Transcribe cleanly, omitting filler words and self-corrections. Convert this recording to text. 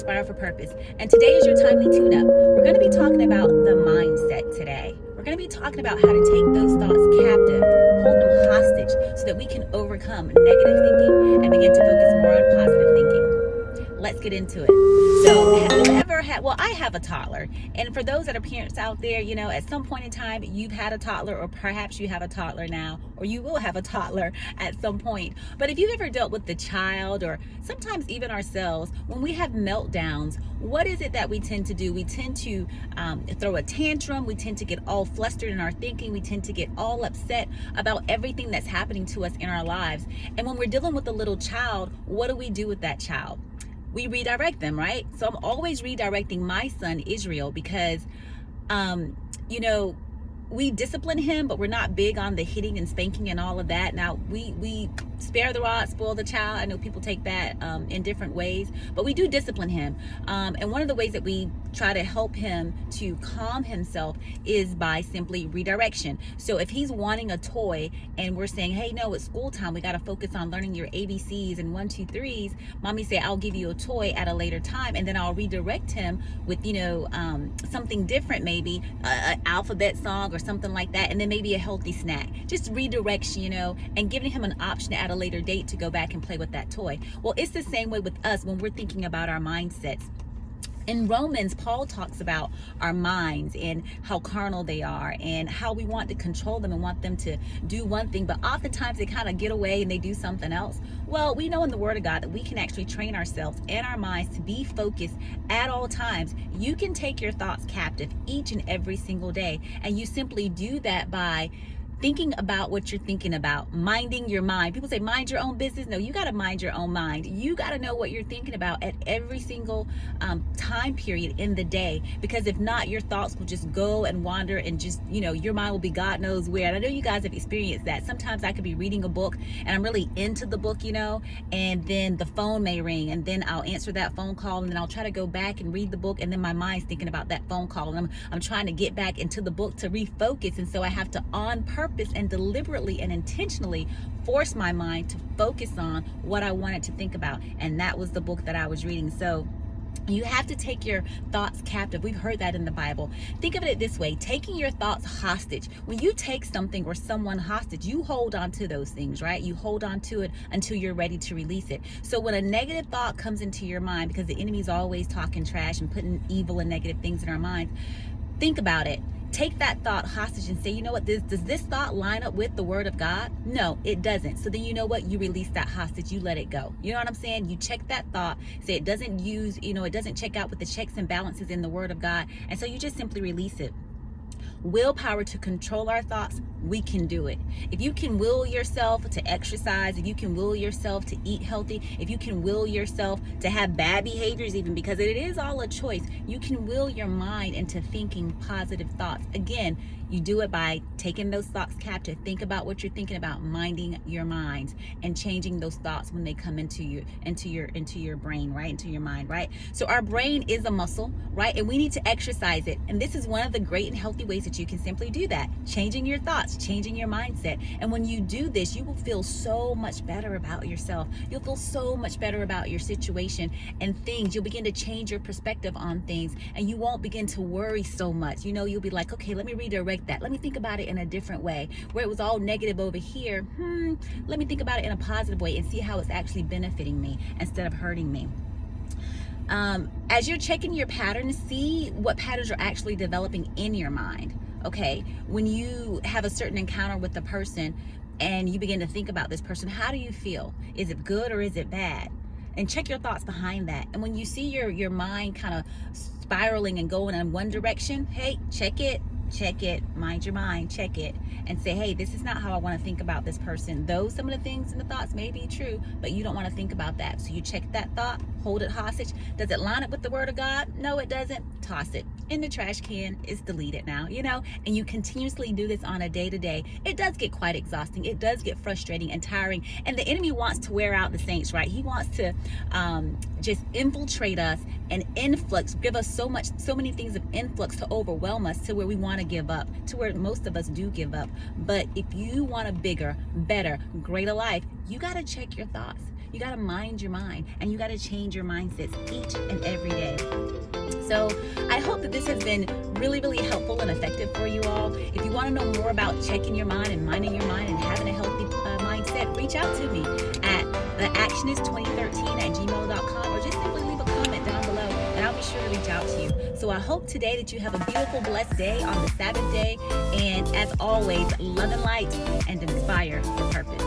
Inspire for Purpose, and today is your timely tune up. We're going to be talking about the mindset today. We're going to be talking about how to take those thoughts captive, hold them hostage, so that we can overcome negative thinking and begin to focus more on positive thinking. Let's get into it. So, have you ever had, well, I have a toddler. And for those that are parents out there, at some point in time, you've had a toddler, or perhaps you have a toddler now, or you will have a toddler at some point. But if you've ever dealt with the child, or sometimes even ourselves, when we have meltdowns, what is it that we tend to do? We tend to throw a tantrum. We tend to get all flustered in our thinking. We tend to get all upset about everything that's happening to us in our lives. And when we're dealing with a little child, what do we do with that child? We redirect them, right? So I'm always redirecting my son Israel because, we discipline him, but we're not big on the hitting and spanking and all of that. Now, we spare the rod, spoil the child. I know people take that in different ways, but we do discipline him. And one of the ways that we try to help him to calm himself is by simply redirection. So if he's wanting a toy and we're saying, hey, no, it's school time, we got to focus on learning your ABCs and 1, 2, 3s. Mommy say, I'll give you a toy at a later time. And then I'll redirect him with, something different, maybe an alphabet song or something like that, and then maybe a healthy snack. Just redirection, and giving him an option at a later date to go back and play with that toy. Well, it's the same way with us when we're thinking about our mindsets. In Romans, Paul talks about our minds and how carnal they are and how we want to control them and want them to do one thing, but oftentimes they kind of get away and they do something else. Well, we know in the Word of God that we can actually train ourselves and our minds to be focused at all times. You can take your thoughts captive each and every single day, and you simply do that by thinking about what you're thinking about, minding your mind. People say, mind your own business. No, you got to mind your own mind. You got to know what you're thinking about at every single time period in the day, because if not, your thoughts will just go and wander and just, your mind will be God knows where. And I know you guys have experienced that. Sometimes I could be reading a book and I'm really into the book, and then the phone may ring, and then I'll answer that phone call, and then I'll try to go back and read the book, and then my mind's thinking about that phone call, and I'm trying to get back into the book to refocus. And so I have to, on purpose and deliberately and intentionally, force my mind to focus on what I wanted to think about. And that was the book that I was reading. So you have to take your thoughts captive. We've heard that in the Bible. Think of it this way: taking your thoughts hostage. When you take something or someone hostage, you hold on to those things, right? You hold on to it until you're ready to release it. So when a negative thought comes into your mind, because the enemy's always talking trash and putting evil and negative things in our minds, think about it. Take that thought hostage and say, you know what, does this thought line up with the Word of God? No, it doesn't. So then you know what? You release that hostage. You let it go. You know what I'm saying? You check that thought, say it doesn't use, it doesn't check out with the checks and balances in the Word of God. And so you just simply release it. Willpower to control our thoughts, we can do it. If you can will yourself to exercise, if you can will yourself to eat healthy, if you can will yourself to have bad behaviors, even because it is all a choice, you can will your mind into thinking positive thoughts. Again, you do it by taking those thoughts captive. Think about what you're thinking about, minding your mind, and changing those thoughts when they come into your brain, right? Into your mind, right? So our brain is a muscle, right? And we need to exercise it. And this is one of the great and healthy ways that you can simply do that. Changing your thoughts, changing your mindset. And when you do this, you will feel so much better about yourself. You'll feel so much better about your situation and things. You'll begin to change your perspective on things, and you won't begin to worry so much. You'll be like, okay, let me redirect that. Let me think about it in a different way. Where it was all negative over here, let me think about it in a positive way and see how it's actually benefiting me instead of hurting me. As you're checking your patterns, see what patterns are actually developing in your mind. Okay, when you have a certain encounter with a person and you begin to think about this person, how do you feel? Is it good or is it bad? And check your thoughts behind that. And when you see your mind kind of spiraling and going in one direction, hey, check it, mind your mind, check it, and say, hey, this is not how I want to think about this person. Though some of the things and the thoughts may be true, but you don't want to think about that. So you check that thought, hold it hostage. Does it line up with the Word of God? No, it doesn't. Toss it in the trash can. It's deleted now, and you continuously do this on a day-to-day. It does get quite exhausting. It does get frustrating and tiring. And the enemy wants to wear out the saints, right? He wants to just infiltrate us and influx, give us so many things of influx to overwhelm us to where we want to give up, to where most of us do give up. But if you want a bigger, better, greater life, you got to check your thoughts. You got to mind your mind, and you got to change your mindsets each and every day. So I hope that this has been really, really helpful and effective for you all. If you want to know more about checking your mind and minding your mind and having a healthy mindset, reach out to me at theactionist2013@gmail.com, or just simply leave a comment down below and I'll be sure to reach out to you. So I hope today that you have a beautiful, blessed day on the Sabbath day. And as always, love and light and inspire for purpose.